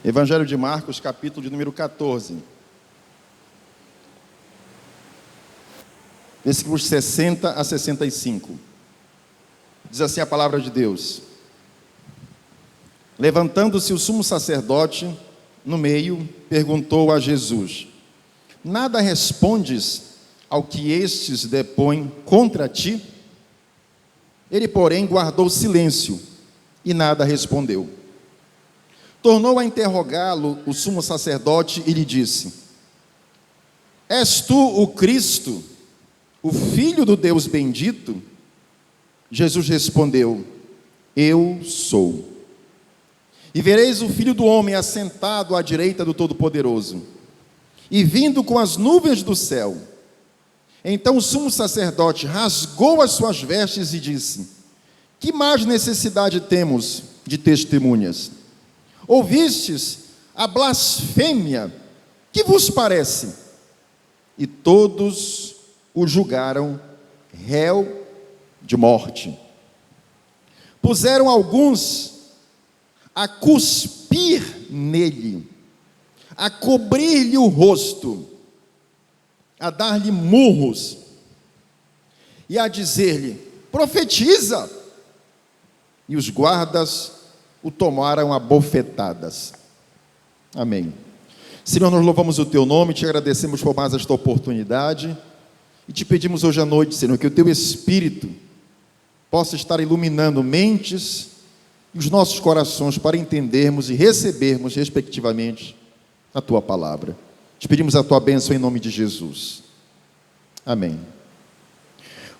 Evangelho de Marcos, capítulo de número 14. Versículos 60 a 65. Diz assim a palavra de Deus: Levantando-se o sumo sacerdote no meio, perguntou a Jesus: Nada respondes ao que estes depõem contra ti? Ele, porém, guardou silêncio e nada respondeu. Tornou a interrogá-lo o sumo sacerdote e lhe disse: És tu o Cristo, o Filho do Deus bendito? Jesus respondeu: Eu sou. E vereis o Filho do Homem assentado à direita do Todo-Poderoso, e vindo com as nuvens do céu. Então o sumo sacerdote rasgou as suas vestes e disse: Que mais necessidade temos de testemunhas? Ouvistes a blasfêmia? Que vos parece? E todos o julgaram réu de morte. Puseram alguns a cuspir nele, a cobrir-lhe o rosto, a dar-lhe murros e a dizer-lhe: profetiza! E os guardas o tomaram a bofetadas. Amém. Senhor, nós louvamos o Teu nome, te agradecemos por mais esta oportunidade e te pedimos hoje à noite, Senhor, que o Teu Espírito possa estar iluminando mentes e os nossos corações para entendermos e recebermos, respectivamente, a Tua palavra. Te pedimos a Tua bênção em nome de Jesus. Amém.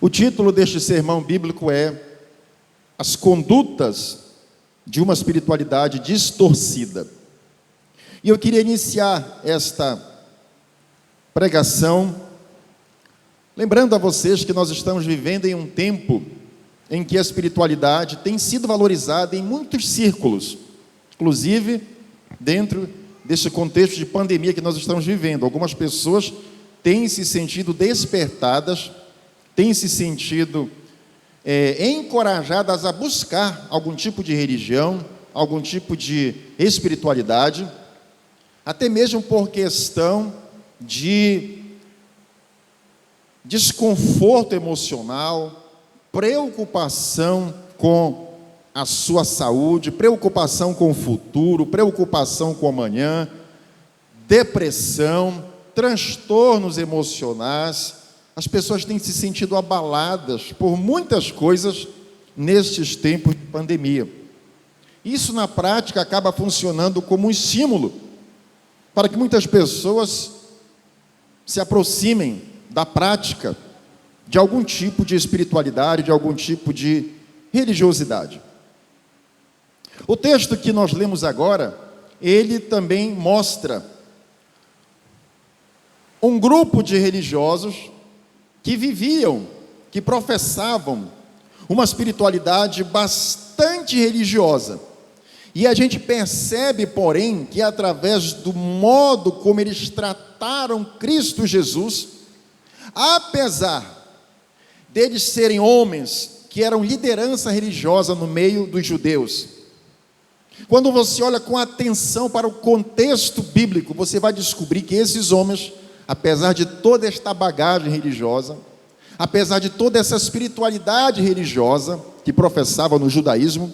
O título deste sermão bíblico é As Condutas de uma Espiritualidade Distorcida. E eu queria iniciar esta pregação lembrando a vocês que nós estamos vivendo em um tempo em que a espiritualidade tem sido valorizada em muitos círculos, inclusive dentro deste contexto de pandemia que nós estamos vivendo. Algumas pessoas têm se sentido despertadas, têm se sentido encorajadas a buscar algum tipo de religião, algum tipo de espiritualidade, até mesmo por questão de desconforto emocional, preocupação com a sua saúde, preocupação com o futuro, preocupação com o amanhã, depressão, transtornos emocionais. As pessoas têm se sentido abaladas por muitas coisas nestes tempos de pandemia. Isso, na prática, acaba funcionando como um estímulo para que muitas pessoas se aproximem da prática de algum tipo de espiritualidade, de algum tipo de religiosidade. O texto que nós lemos agora, ele também mostra um grupo de religiosos que viviam, que professavam uma espiritualidade bastante religiosa. E a gente percebe, porém, que através do modo como eles trataram Cristo Jesus, apesar deles serem homens que eram liderança religiosa no meio dos judeus, quando você olha com atenção para o contexto bíblico, você vai descobrir que esses homens, apesar de toda esta bagagem religiosa, apesar de toda essa espiritualidade religiosa que professavam no judaísmo,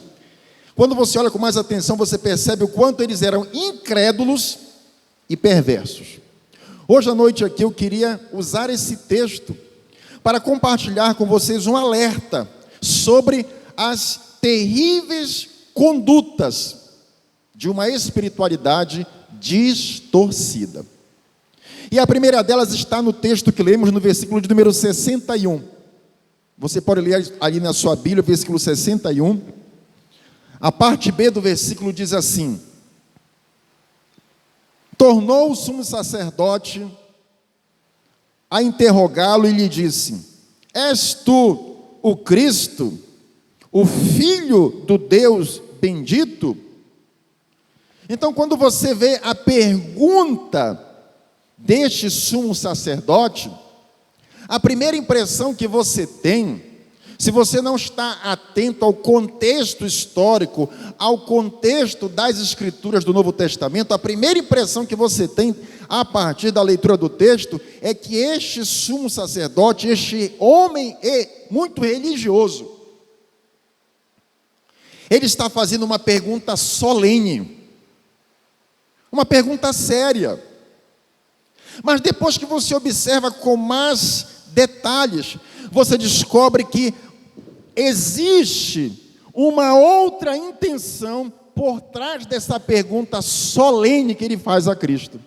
quando você olha com mais atenção, você percebe o quanto eles eram incrédulos e perversos. Hoje à noite aqui eu queria usar esse texto para compartilhar com vocês um alerta sobre as terríveis condutas de uma espiritualidade distorcida. E a primeira delas está no texto que lemos no versículo de número 61. Você pode ler ali na sua Bíblia, versículo 61. A parte B do versículo diz assim: Tornou o sumo sacerdote a interrogá-lo e lhe disse: És tu o Cristo, o Filho do Deus bendito? Então, quando você vê a pergunta deste sumo sacerdote, a primeira impressão que você tem Se você não está atento ao contexto histórico, ao contexto das Escrituras do Novo Testamento, a primeira impressão que você tem a partir da leitura do texto é que este sumo sacerdote, este homem muito religioso, ele está fazendo uma pergunta solene, uma pergunta séria. Mas depois que você observa com mais detalhes, você descobre que existe uma outra intenção por trás dessa pergunta solene que ele faz a Cristo.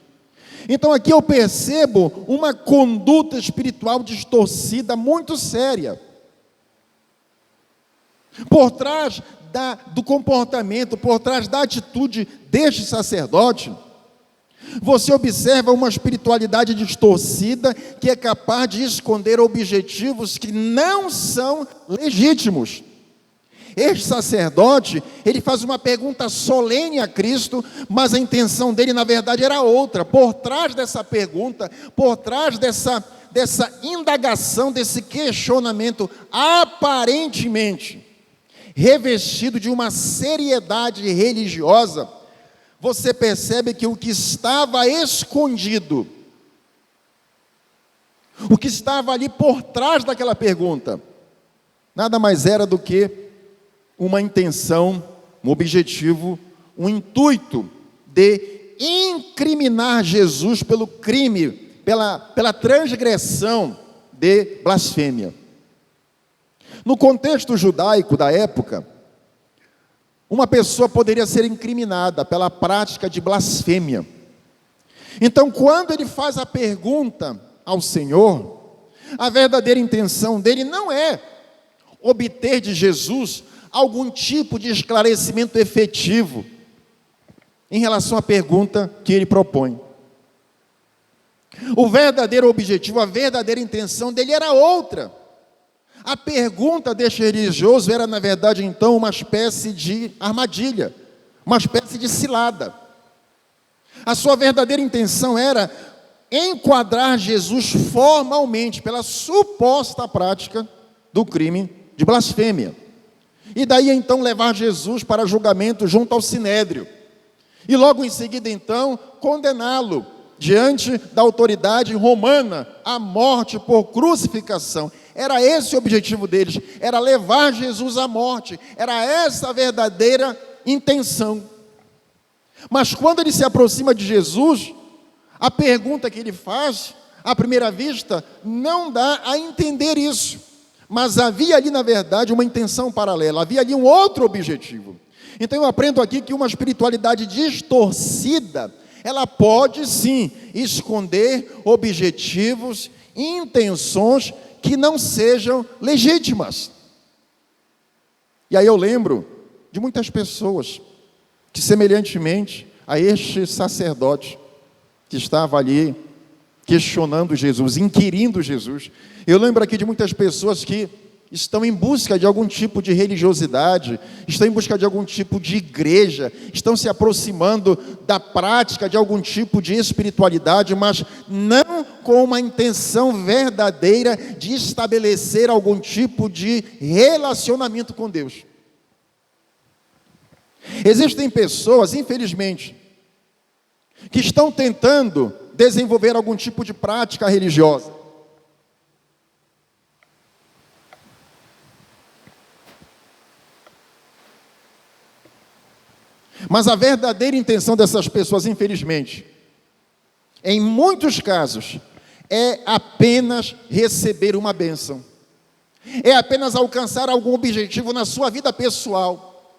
Então aqui eu percebo uma conduta espiritual distorcida muito séria. Por trás do comportamento, por trás da atitude deste sacerdote, você observa uma espiritualidade distorcida que é capaz de esconder objetivos que não são legítimos. Este sacerdote, ele faz uma pergunta solene a Cristo, mas a intenção dele, na verdade, era outra. Por trás dessa pergunta, por trás dessa indagação, desse questionamento, aparentemente revestido de uma seriedade religiosa, você percebe que o que estava escondido, o que estava ali por trás daquela pergunta, nada mais era do que uma intenção, um objetivo, um intuito de incriminar Jesus pelo crime, pela transgressão de blasfêmia. No contexto judaico da época, uma pessoa poderia ser incriminada pela prática de blasfêmia. Então, quando ele faz a pergunta ao Senhor, a verdadeira intenção dele não é obter de Jesus algum tipo de esclarecimento efetivo em relação à pergunta que ele propõe. O verdadeiro objetivo, a verdadeira intenção dele era outra. A pergunta deste religioso era, na verdade, então, uma espécie de armadilha, uma espécie de cilada. A sua verdadeira intenção era enquadrar Jesus formalmente pela suposta prática do crime de blasfêmia. E daí, então, levar Jesus para julgamento junto ao Sinédrio. E logo em seguida, então, condená-lo diante da autoridade romana à morte por crucificação. Era esse o objetivo deles, era levar Jesus à morte, era essa a verdadeira intenção. Mas quando ele se aproxima de Jesus, a pergunta que ele faz, à primeira vista, não dá a entender isso. Mas havia ali, na verdade, uma intenção paralela, havia ali um outro objetivo. Então eu aprendo aqui que uma espiritualidade distorcida, ela pode sim esconder objetivos, intenções que não sejam legítimas. E aí eu lembro de muitas pessoas que, semelhantemente a este sacerdote que estava ali questionando Jesus, inquirindo Jesus, eu lembro aqui de muitas pessoas que estão em busca de algum tipo de religiosidade, estão em busca de algum tipo de igreja, estão se aproximando da prática de algum tipo de espiritualidade, mas não com uma intenção verdadeira de estabelecer algum tipo de relacionamento com Deus. Existem pessoas, infelizmente, que estão tentando desenvolver algum tipo de prática religiosa. Mas a verdadeira intenção dessas pessoas, infelizmente, em muitos casos, é apenas receber uma bênção. É apenas alcançar algum objetivo na sua vida pessoal.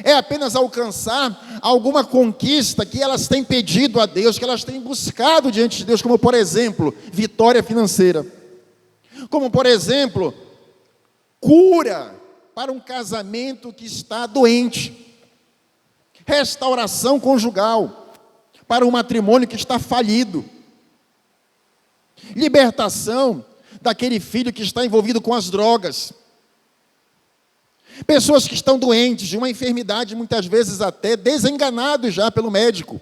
É apenas alcançar alguma conquista que elas têm pedido a Deus, que elas têm buscado diante de Deus, como, por exemplo, vitória financeira. Como, por exemplo, cura para um casamento que está doente. Restauração conjugal para um matrimônio que está falido. Libertação daquele filho que está envolvido com as drogas. Pessoas que estão doentes de uma enfermidade, muitas vezes até desenganados já pelo médico.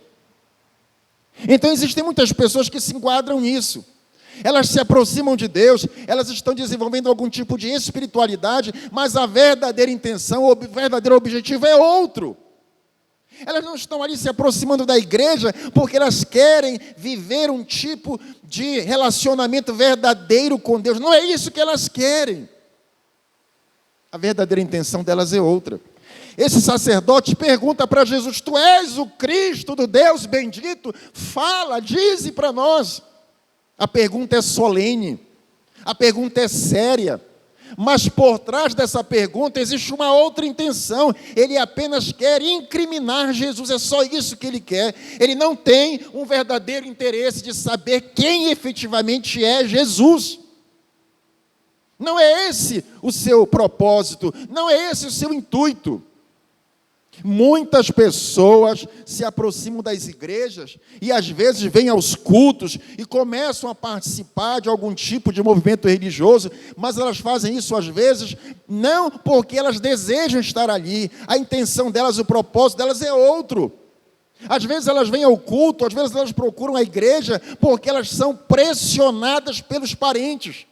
Então existem muitas pessoas que se enquadram nisso. Elas se aproximam de Deus, elas estão desenvolvendo algum tipo de espiritualidade, mas a verdadeira intenção, o verdadeiro objetivo é outro. Elas não estão ali se aproximando da igreja porque elas querem viver um tipo de relacionamento verdadeiro com Deus. Não é isso que elas querem. A verdadeira intenção delas é outra. Esse sacerdote pergunta para Jesus: tu és o Cristo do Deus bendito? Fala, dize para nós. A pergunta é solene, a pergunta é séria, mas por trás dessa pergunta existe uma outra intenção. Ele apenas quer incriminar Jesus, é só isso que ele quer. Ele não tem um verdadeiro interesse de saber quem efetivamente é Jesus. Não é esse o seu propósito, não é esse o seu intuito. Muitas pessoas se aproximam das igrejas e às vezes vêm aos cultos e começam a participar de algum tipo de movimento religioso, mas elas fazem isso às vezes não porque elas desejam estar ali. A intenção delas, o propósito delas é outro. Às vezes elas vêm ao culto, às vezes elas procuram a igreja porque elas são pressionadas pelos parentes.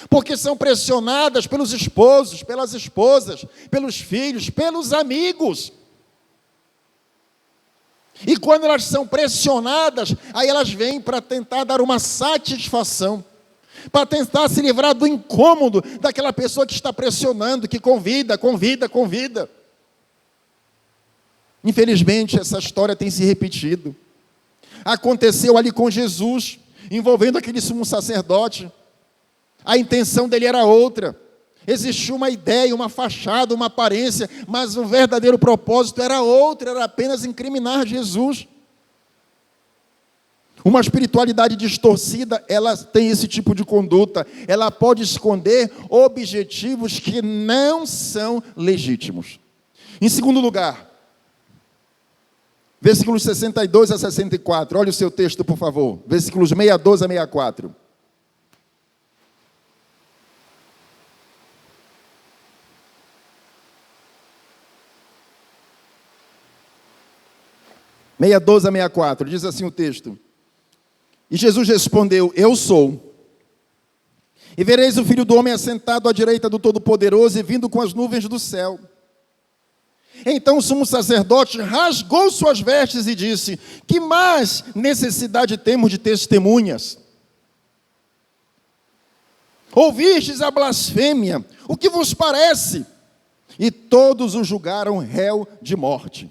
Porque são pressionadas pelos esposos, pelas esposas, pelos filhos, pelos amigos. E quando elas são pressionadas, aí elas vêm para tentar dar uma satisfação, para tentar se livrar do incômodo daquela pessoa que está pressionando, que convida. Infelizmente, essa história tem se repetido. Aconteceu ali com Jesus, envolvendo aquele sumo sacerdote. A intenção dele era outra. Existia uma ideia, uma fachada, uma aparência, mas o verdadeiro propósito era outro, era apenas incriminar Jesus. Uma espiritualidade distorcida, ela tem esse tipo de conduta. Ela pode esconder objetivos que não são legítimos. Em segundo lugar, versículos 62 a 64. Olha o seu texto, por favor. Versículos 62 a 64. a 64, diz assim o texto: e Jesus respondeu: eu sou. E vereis o Filho do Homem assentado à direita do Todo-Poderoso e vindo com as nuvens do céu. Então o sumo sacerdote rasgou suas vestes e disse: que mais necessidade temos de testemunhas? Ouvistes a blasfêmia, o que vos parece? E todos o julgaram réu de morte.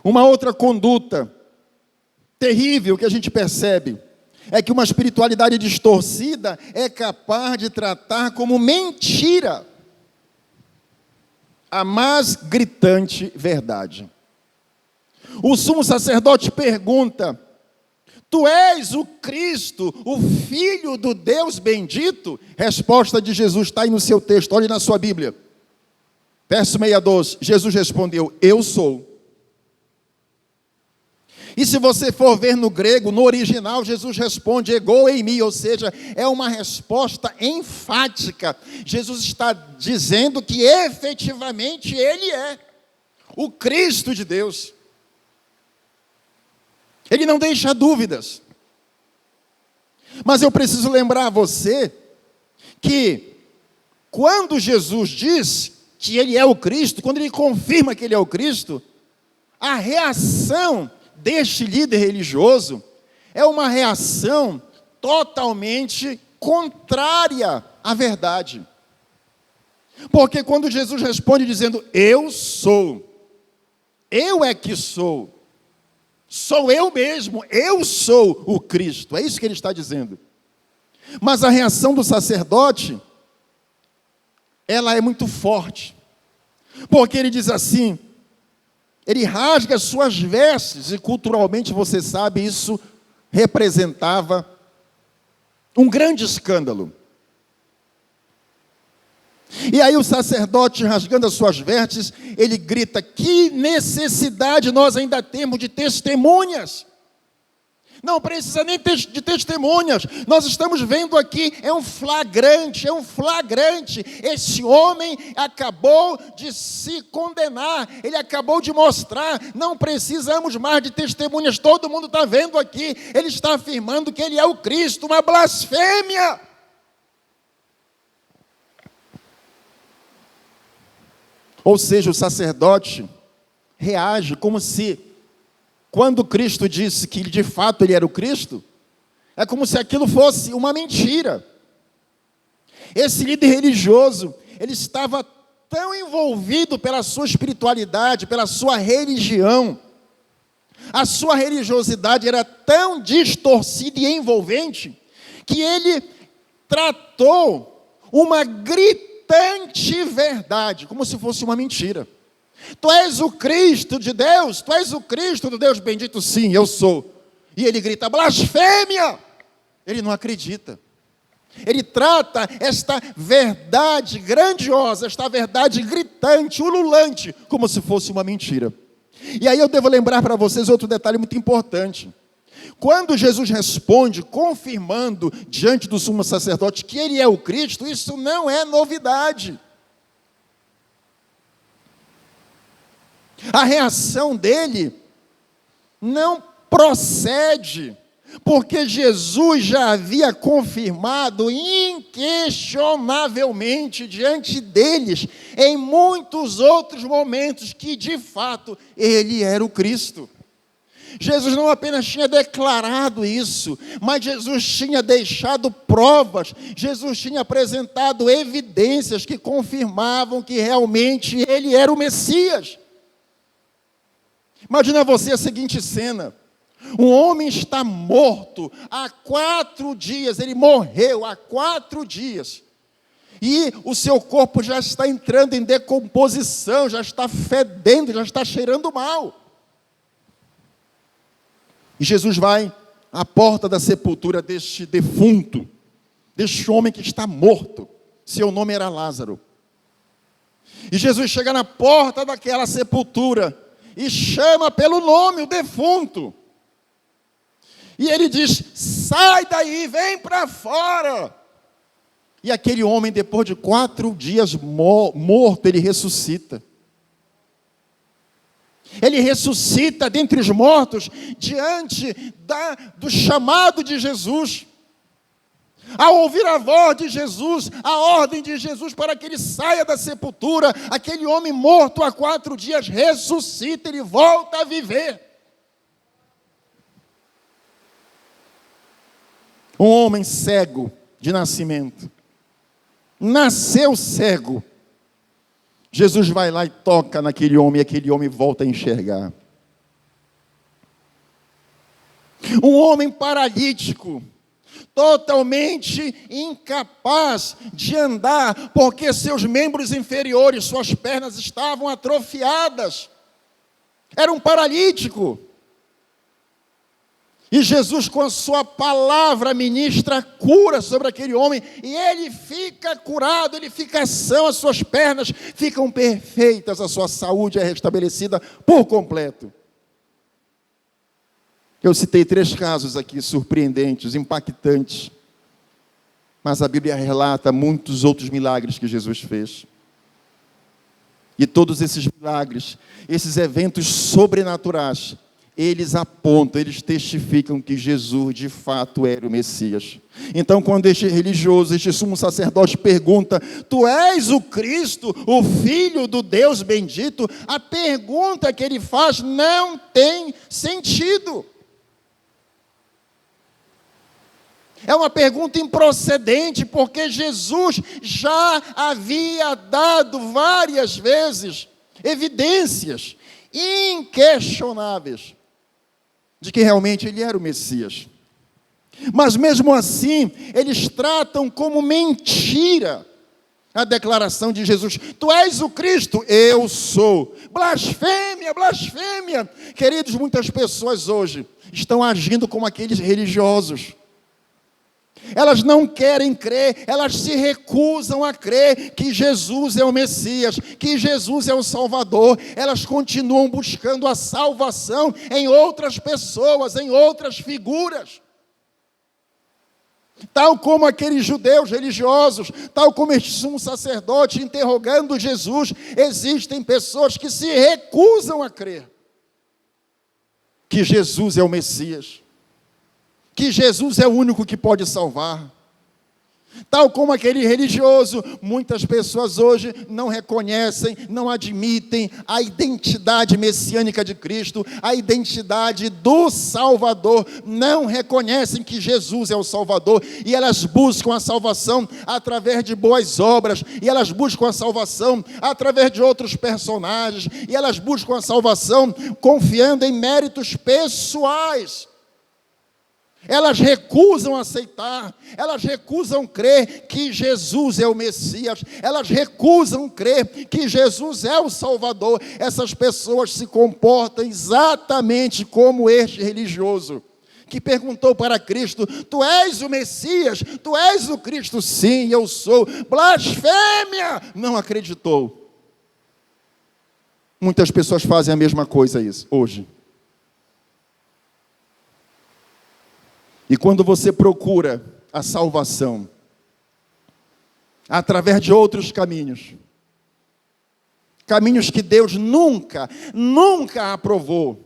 Uma outra conduta terrível que a gente percebe é que uma espiritualidade distorcida é capaz de tratar como mentira a mais gritante verdade. O sumo sacerdote pergunta: tu és o Cristo, o Filho do Deus bendito? Resposta de Jesus está aí no seu texto, olhe na sua Bíblia. Verso 62, Jesus respondeu: eu sou. E se você for ver no grego, no original, Jesus responde ego eimi, ou seja, é uma resposta enfática. Jesus está dizendo que efetivamente Ele é o Cristo de Deus. Ele não deixa dúvidas. Mas eu preciso lembrar a você que quando Jesus diz que Ele é o Cristo, quando Ele confirma que Ele é o Cristo, a reação deste líder religioso é uma reação totalmente contrária à verdade. Porque quando Jesus responde dizendo: eu sou, eu é que sou eu mesmo, eu sou o Cristo, é isso que ele está dizendo. Mas a reação do sacerdote, ela é muito forte, porque ele diz assim, ele rasga as suas vestes, e culturalmente, você sabe, isso representava um grande escândalo. E aí o sacerdote, rasgando as suas vestes, ele grita: que necessidade nós ainda temos de testemunhas? Não precisa nem de testemunhas. Nós estamos vendo aqui, é um flagrante. Esse homem acabou de se condenar, ele acabou de mostrar, não precisamos mais de testemunhas, todo mundo está vendo aqui, ele está afirmando que ele é o Cristo, uma blasfêmia. Ou seja, o sacerdote reage como se, quando Cristo disse que de fato ele era o Cristo, é como se aquilo fosse uma mentira. Esse líder religioso, ele estava tão envolvido pela sua espiritualidade, pela sua religião, a sua religiosidade era tão distorcida e envolvente, que ele tratou uma gritante verdade, como se fosse uma mentira. Tu és o Cristo de Deus? Tu és o Cristo do Deus bendito? Sim, eu sou. E ele grita, blasfêmia! Ele não acredita. Ele trata esta verdade grandiosa, esta verdade gritante, ululante, como se fosse uma mentira. E aí eu devo lembrar para vocês outro detalhe muito importante. Quando Jesus responde, confirmando diante do sumo sacerdote que ele é o Cristo, isso não é novidade. A reação dele não procede, porque Jesus já havia confirmado inquestionavelmente diante deles, em muitos outros momentos, que de fato ele era o Cristo. Jesus não apenas tinha declarado isso, mas Jesus tinha deixado provas, Jesus tinha apresentado evidências que confirmavam que realmente ele era o Messias. Imagina você a seguinte cena: um homem está morto há 4 dias, ele morreu há 4 dias, e o seu corpo já está entrando em decomposição, já está fedendo, já está cheirando mal. E Jesus vai à porta da sepultura deste defunto, deste homem que está morto. Seu nome era Lázaro. E Jesus chega na porta daquela sepultura e chama pelo nome o defunto. E ele diz, sai daí, vem para fora. E aquele homem, depois de 4 dias morto, ele ressuscita. Ele ressuscita dentre os mortos, diante do chamado de Jesus. Ao ouvir a voz de Jesus, a ordem de Jesus para que ele saia da sepultura, aquele homem morto há 4 dias ressuscita, ele volta a viver. Um homem cego de nascimento, nasceu cego. Jesus vai lá e toca naquele homem, e aquele homem volta a enxergar. Um homem paralítico, totalmente incapaz de andar, porque seus membros inferiores, suas pernas estavam atrofiadas. Era um paralítico. E Jesus, com a sua palavra, ministra cura sobre aquele homem, e ele fica curado, ele fica são, as suas pernas ficam perfeitas, a sua saúde é restabelecida por completo. Eu citei 3 casos aqui surpreendentes, impactantes, mas a Bíblia relata muitos outros milagres que Jesus fez. E todos esses milagres, esses eventos sobrenaturais, eles apontam, eles testificam que Jesus de fato era o Messias. Então, quando este religioso, este sumo sacerdote pergunta, tu és o Cristo, o Filho do Deus bendito? A pergunta que ele faz não tem sentido. É uma pergunta improcedente, porque Jesus já havia dado várias vezes evidências inquestionáveis de que realmente ele era o Messias. Mas mesmo assim, eles tratam como mentira a declaração de Jesus. Tu és o Cristo? Eu sou. Blasfêmia, blasfêmia. Queridos, muitas pessoas hoje estão agindo como aqueles religiosos. Elas não querem crer, elas se recusam a crer que Jesus é o Messias, que Jesus é o Salvador. Elas continuam buscando a salvação em outras pessoas, em outras figuras. Tal como aqueles judeus religiosos, tal como este sumo sacerdote interrogando Jesus, existem pessoas que se recusam a crer que Jesus é o Messias, que Jesus é o único que pode salvar. Tal como aquele religioso, muitas pessoas hoje não reconhecem, não admitem a identidade messiânica de Cristo, a identidade do Salvador, não reconhecem que Jesus é o Salvador, e elas buscam a salvação através de boas obras, e elas buscam a salvação através de outros personagens, e elas buscam a salvação confiando em méritos pessoais. Elas recusam aceitar, elas recusam crer que Jesus é o Messias, elas recusam crer que Jesus é o Salvador. Essas pessoas se comportam exatamente como este religioso, que perguntou para Cristo: tu és o Messias? Tu és o Cristo? Sim, eu sou. Blasfêmia! Não acreditou. Muitas pessoas fazem a mesma coisa hoje. E quando você procura a salvação através de outros caminhos, caminhos que Deus nunca aprovou,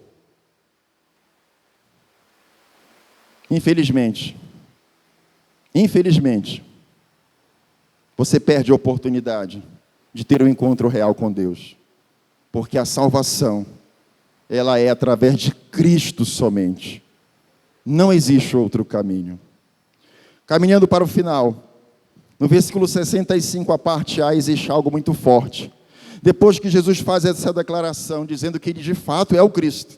infelizmente, você perde a oportunidade de ter um encontro real com Deus, porque a salvação, ela é através de Cristo somente. Não existe outro caminho. Caminhando para o final, no versículo 65, a parte A, existe algo muito forte. Depois que Jesus faz essa declaração, dizendo que ele de fato é o Cristo,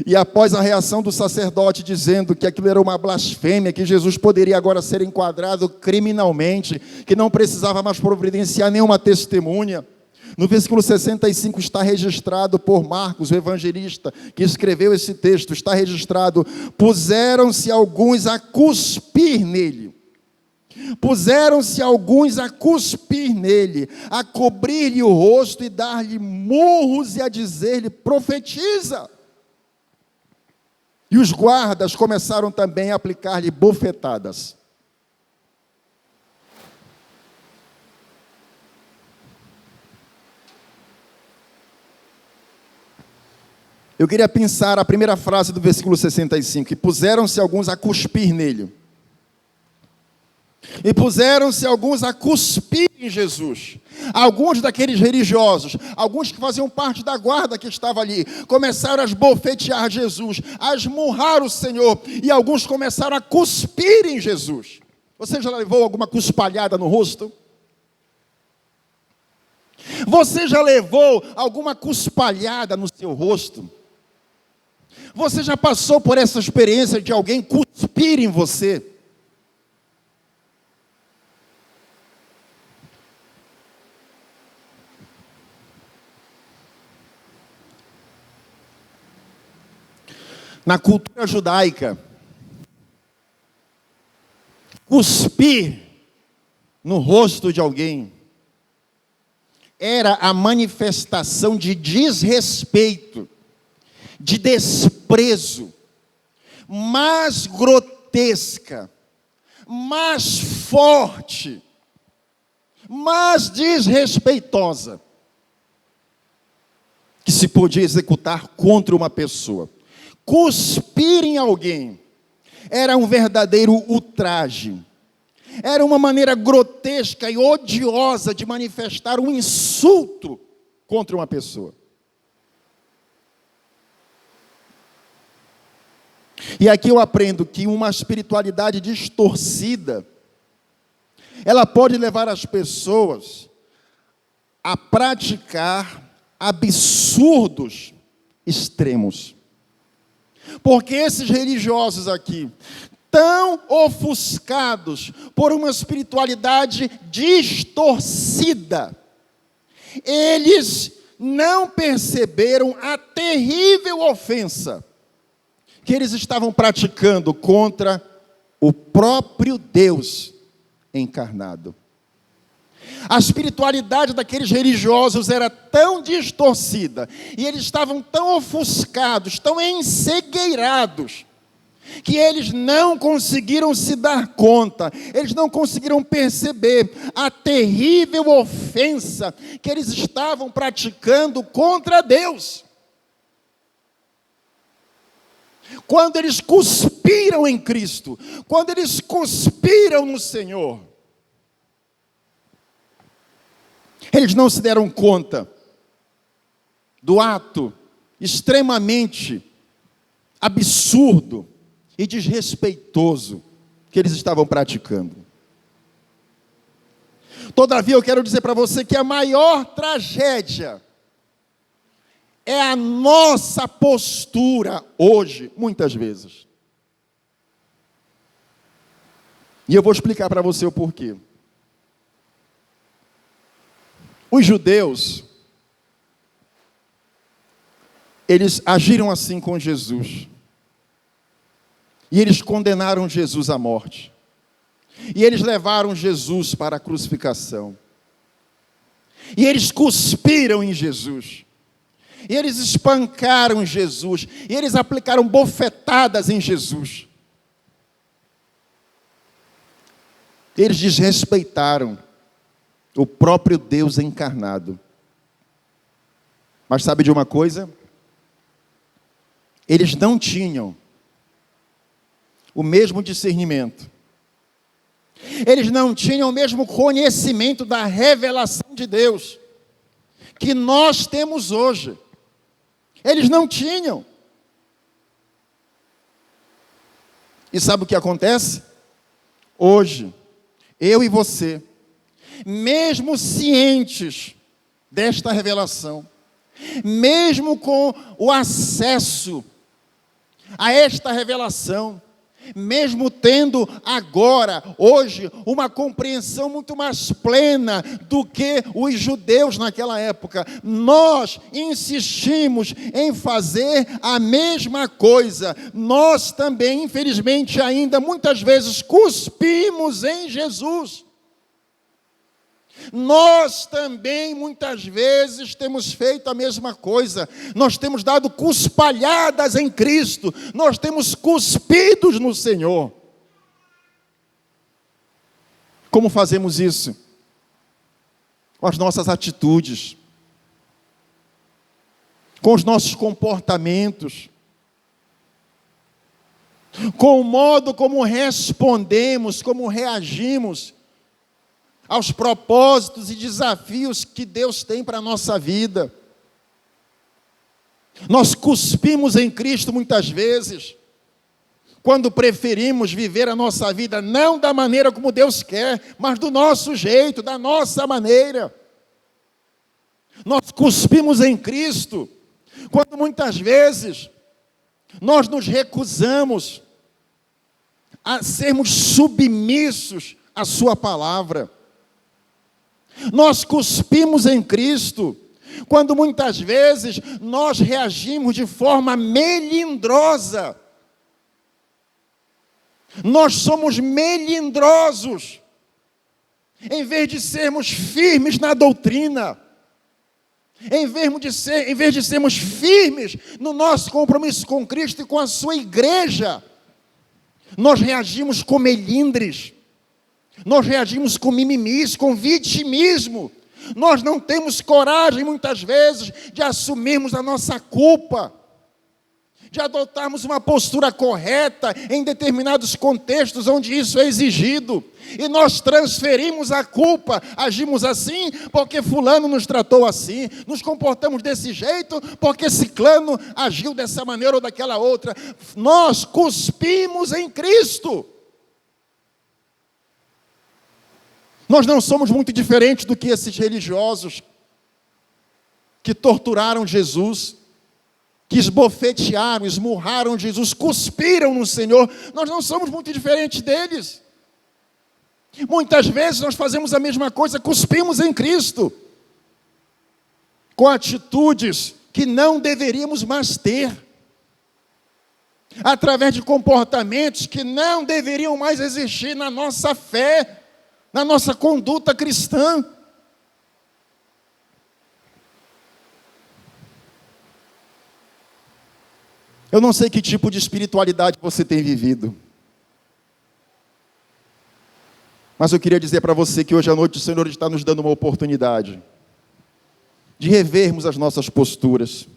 e após a reação do sacerdote, dizendo que aquilo era uma blasfêmia, que Jesus poderia agora ser enquadrado criminalmente, que não precisava mais providenciar nenhuma testemunha, no versículo 65 está registrado por Marcos, o evangelista, que escreveu esse texto, está registrado: puseram-se alguns a cuspir nele. Puseram-se alguns a cuspir nele, a cobrir-lhe o rosto e dar-lhe murros e a dizer-lhe: profetiza. E os guardas começaram também a aplicar-lhe bofetadas. Eu queria pensar a primeira frase do versículo 65, e puseram-se alguns a cuspir nele. E puseram-se alguns a cuspir em Jesus. Alguns daqueles religiosos, alguns que faziam parte da guarda que estava ali, começaram a esbofetear Jesus, a esmurrar o Senhor, e alguns começaram a cuspir em Jesus. Você já levou alguma cuspalhada no rosto? Você já levou alguma cuspalhada no seu rosto? Você já passou por essa experiência de alguém cuspir em você? Na cultura judaica, cuspir no rosto de alguém era a manifestação de desrespeito, de desprezo, mais grotesca, mais forte, mais desrespeitosa que se podia executar contra uma pessoa. Cuspir em alguém era um verdadeiro ultraje, era uma maneira grotesca e odiosa de manifestar um insulto contra uma pessoa. E aqui eu aprendo que uma espiritualidade distorcida, ela pode levar as pessoas a praticar absurdos extremos. Porque esses religiosos aqui, tão ofuscados por uma espiritualidade distorcida, eles não perceberam a terrível ofensa que eles estavam praticando contra o próprio Deus encarnado. A espiritualidade daqueles religiosos era tão distorcida, e eles estavam tão ofuscados, tão encegueirados, que eles não conseguiram se dar conta, eles não conseguiram perceber a terrível ofensa que eles estavam praticando contra Deus. Quando eles cuspiram em Cristo, quando eles cuspiram no Senhor, eles não se deram conta do ato extremamente absurdo e desrespeitoso que eles estavam praticando. Todavia, eu quero dizer para você que a maior tragédia é a nossa postura hoje, muitas vezes. E eu vou explicar para você o porquê. Os judeus, eles agiram assim com Jesus. E eles condenaram Jesus à morte. E eles levaram Jesus para a crucificação. E eles cuspiram em Jesus. E eles espancaram Jesus. E eles aplicaram bofetadas em Jesus. Eles desrespeitaram o próprio Deus encarnado. Mas sabe de uma coisa? Eles não tinham o mesmo discernimento. Eles não tinham o mesmo conhecimento da revelação de Deus que nós temos hoje. Eles não tinham. E sabe o que acontece? Hoje, eu e você, mesmo cientes desta revelação, mesmo com o acesso a esta revelação, mesmo tendo agora, hoje, uma compreensão muito mais plena do que os judeus naquela época, nós insistimos em fazer a mesma coisa. Nós também, infelizmente, ainda muitas vezes cuspimos em Jesus. Nós também, muitas vezes, temos feito a mesma coisa. Nós temos dado cuspalhadas em Cristo. Nós temos cuspidos no Senhor. Como fazemos isso? Com as nossas atitudes, com os nossos comportamentos, com o modo como respondemos, como reagimos aos propósitos e desafios que Deus tem para a nossa vida. Nós cuspimos em Cristo muitas vezes, quando preferimos viver a nossa vida não da maneira como Deus quer, mas do nosso jeito, da nossa maneira. Nós cuspimos em Cristo, quando muitas vezes nós nos recusamos a sermos submissos à sua palavra. Nós cuspimos em Cristo, quando muitas vezes nós reagimos de forma melindrosa. Nós somos melindrosos, em vez de sermos firmes na doutrina, em vez de sermos firmes no nosso compromisso com Cristo e com a sua igreja, nós reagimos com melindres. Nós reagimos com mimimis, com vitimismo. Nós não temos coragem, muitas vezes, de assumirmos a nossa culpa, de adotarmos uma postura correta em determinados contextos onde isso é exigido. E nós transferimos a culpa, agimos assim porque fulano nos tratou assim, nos comportamos desse jeito porque ciclano agiu dessa maneira ou daquela outra. Nós cuspimos em Cristo. Nós não somos muito diferentes do que esses religiosos que torturaram Jesus, que esbofetearam, esmurraram Jesus, cuspiram no Senhor. Nós não somos muito diferentes deles. Muitas vezes nós fazemos a mesma coisa, cuspimos em Cristo, com atitudes que não deveríamos mais ter. através de comportamentos que não deveriam mais existir na nossa fé, na nossa conduta cristã. Eu não sei que tipo de espiritualidade você tem vivido, mas eu queria dizer para você que hoje à noite o Senhor está nos dando uma oportunidade de revermos as nossas posturas,